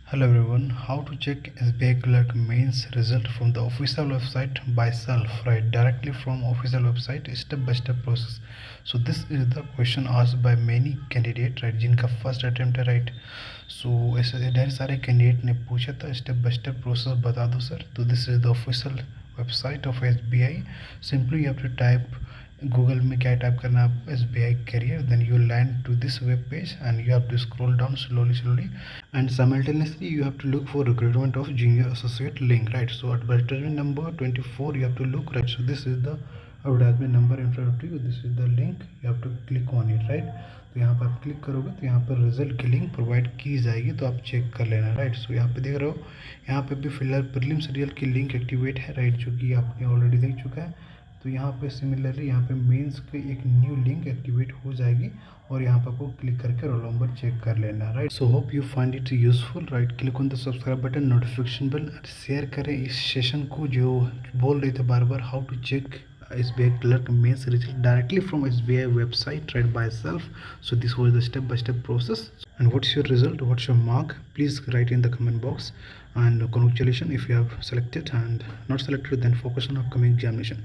Hello everyone, how to check SBI Clerk Mains result from the official website by self, right? Directly from official website, step by step process. So this is the question asked by many candidate, right? जिनका first attempt है, right? So ऐसे ढेर सारे candidate ने पूछा था step by step process बता दो सर. तो this is the official website of SBI. Simply you have to type Google में क्या टाइप करना है आपको SBI career, then you land to this web page and you have to scroll down slowly and simultaneously you have to look for recruitment of junior associate link, right? So advertisement number 24 you have to look, right? So this is the advertisement number in front of you, this is the link, you have to click on it, right? तो यहाँ पर आप click करोगे तो यहाँ पर result की link provide की जाएगी, तो आप चेक कर लेना, राइट? सो यहाँ पे देख रहे हो, यहाँ पे भी फिलहाल प्रीलिम्स रिजल्ट की लिंक एक्टिवेट है, राइट? जो कि आपने ऑलरेडी देख चुका है. तो यहाँ पे सिमिलरली यहाँ पे मेंस की एक न्यू लिंक एक्टिवेट हो जाएगी और यहाँ पर आपको क्लिक करके रोल नंबर चेक कर लेना, right? So hope you find it useful, right? Click on the subscribe button, notification bell, share करें इस सेशन को. जो बोल रहे थे बार बार how to check SBI clerk mains result directly from SBI website, right, by self. So this was the step by step process. And what's your result, what's your mark? Please write in the comment box. And congratulations if you have selected, and not selected then focus on upcoming examination.